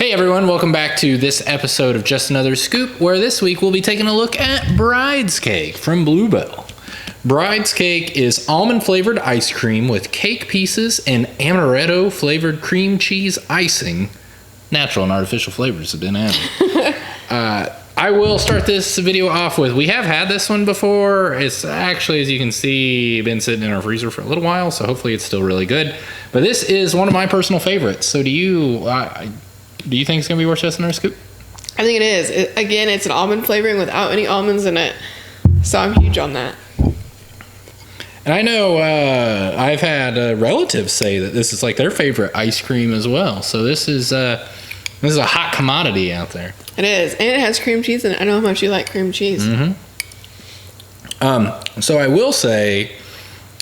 Hey everyone, welcome back to this episode of Just Another Scoop, where this week we'll be taking a look at Bride's Cake from Bluebell. Bride's Cake is almond flavored ice cream with cake pieces and amaretto flavored cream cheese icing. Natural and artificial flavors have been added. I will start this video off with, we have had this one before. It's actually, as you can see, been sitting in our freezer for a little while, so hopefully it's still really good. But this is one of my personal favorites. So do you think it's going to be worth just another scoop? I think it is. Again, it's an almond flavoring without any almonds in it. So I'm huge on that. And I know I've had relatives say that this is like their favorite ice cream as well. So this is a hot commodity out there. It is. And it has cream cheese in it. I know how much you like cream cheese. Mm-hmm. So I will say,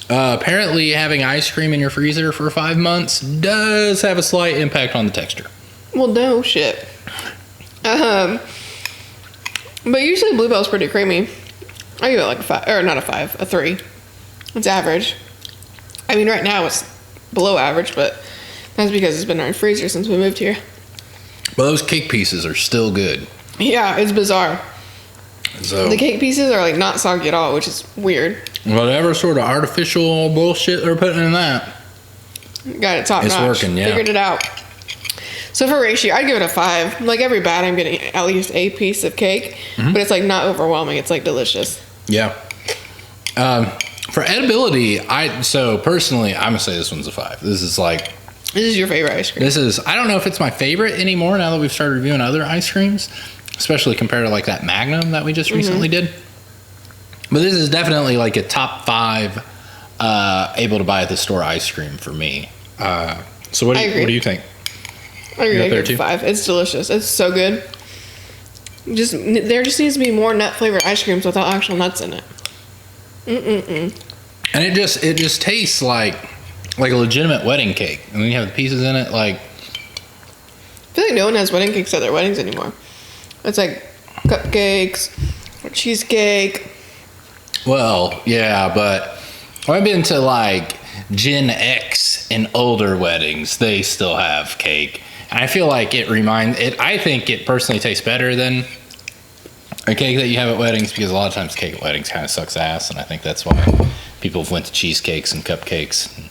apparently having ice cream in your freezer for 5 months does have a slight impact on the texture. Well, no shit. But usually Bluebell's pretty creamy. I give it like a 5, or not a 5, a 3. It's average. I mean, right now it's below average, but that's because it's been in our freezer since we moved here. Well, those cake pieces are still good. Yeah, it's bizarre. So the cake pieces are like not soggy at all, which is weird. Whatever sort of artificial bullshit they're putting in that, got it top notch. It's working, yeah. Figured it out. So for ratio, I'd give it a 5. Like every bite, I'm getting at least a piece of cake, but it's like not overwhelming. It's like delicious. Yeah. For edibility, personally, I'm gonna say this one's a 5. This is your favorite ice cream. I don't know if it's my favorite anymore now that we've started reviewing other ice creams, especially compared to like that Magnum that we just recently did. But this is definitely like a top 5 able to buy at the store ice cream for me. So what do you think? I agree. I give it a 5. It's delicious. It's so good. There just needs to be more nut flavored ice creams without actual nuts in it. And it just tastes like a legitimate wedding cake. And when you have the pieces in it, like, I feel like no one has wedding cakes at their weddings anymore. It's like cupcakes or cheesecake. Well, yeah, but I've been to like Gen X and older weddings. They still have cake. And I feel like I think it personally tastes better than a cake that you have at weddings, because a lot of times cake at weddings kind of sucks ass. And I think that's why people went to cheesecakes and cupcakes and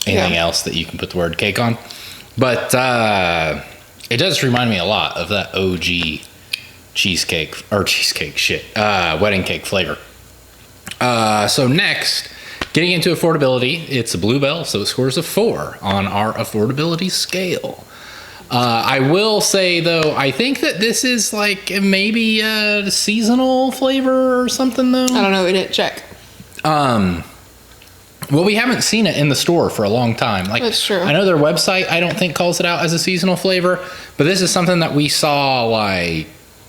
anything else that you can put the word cake on. But it does remind me a lot of that OG wedding cake flavor. So next, getting into affordability, it's a Bluebell, so it scores a 4 on our affordability scale. I will say, though, I think that this is like maybe a seasonal flavor or something, though. I don't know. We didn't check. Well, we haven't seen it in the store for a long time. Like, that's true. I know their website, I don't think, calls it out as a seasonal flavor, but this is something that we saw like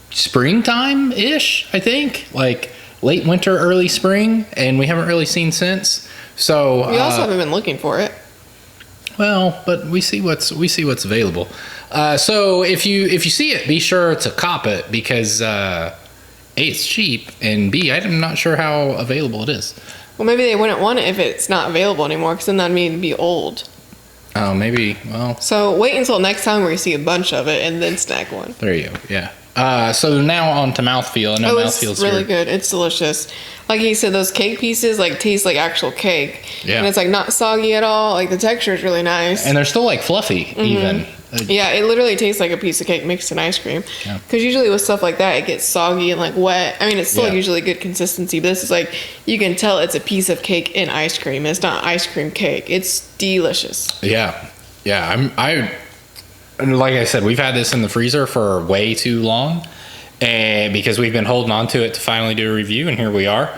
springtime-ish, I think, like late winter, early spring, and we haven't really seen since. So we also haven't been looking for it. Well, but we see what's available. So if you see it, be sure to cop it, because A, it's cheap, and B, I'm not sure how available it is. Well, maybe they wouldn't want it if it's not available anymore, because then that'd mean it'd be old. Oh, maybe. Well, so wait until next time where you see a bunch of it, and then snag one. There you go. Yeah. So now on to mouthfeel. I know mouthfeel's it's really good. It's delicious. Like he said, those cake pieces like taste like actual cake. Yeah. And it's like not soggy at all. Like the texture is really nice. And they're still like fluffy even. Yeah, it literally tastes like a piece of cake mixed in ice cream. Yeah. Because usually with stuff like that, it gets soggy and like wet. I mean, it's still usually good consistency, but this is like, you can tell it's a piece of cake in ice cream. It's not ice cream cake. It's delicious. Yeah. Yeah. Like I said, we've had this in the freezer for way too long, and because we've been holding on to it to finally do a review, and here we are.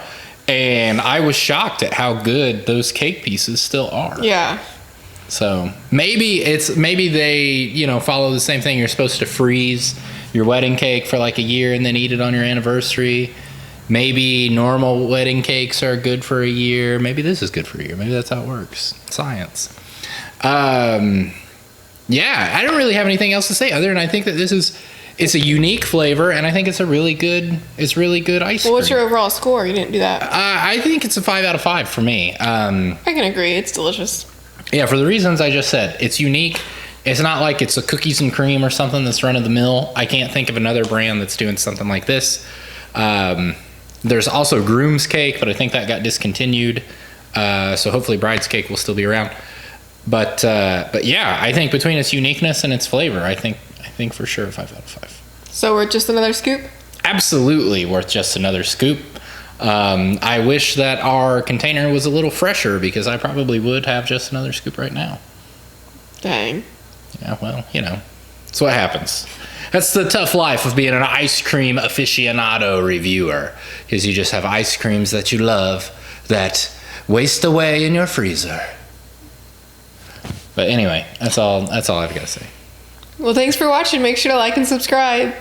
And I was shocked at how good those cake pieces still are. Yeah. So maybe they, follow the same thing. You're supposed to freeze your wedding cake for like a year and then eat it on your anniversary. Maybe normal wedding cakes are good for a year. Maybe this is good for a year. Maybe that's how it works. Science. Yeah, I don't really have anything else to say other than I think that it's a unique flavor, and I think it's really good ice cream. Well, what's your overall score? You didn't do that. I think it's a 5 out of 5 for me. I can agree. It's delicious. Yeah, for the reasons I just said. It's unique. It's not like it's a cookies and cream or something that's run of the mill. I can't think of another brand that's doing something like this. There's also Groom's Cake, but I think that got discontinued. So hopefully Bride's Cake will still be around. But yeah, I think between its uniqueness and its flavor, I think for sure 5 out of 5. So we're just another scoop? Absolutely worth just another scoop. I wish that our container was a little fresher because I probably would have just another scoop right now. Dang. Yeah, well, that's what happens. That's the tough life of being an ice cream aficionado reviewer, because you just have ice creams that you love that waste away in your freezer. But anyway, that's all I've got to say. Well, thanks for watching. Make sure to like and subscribe.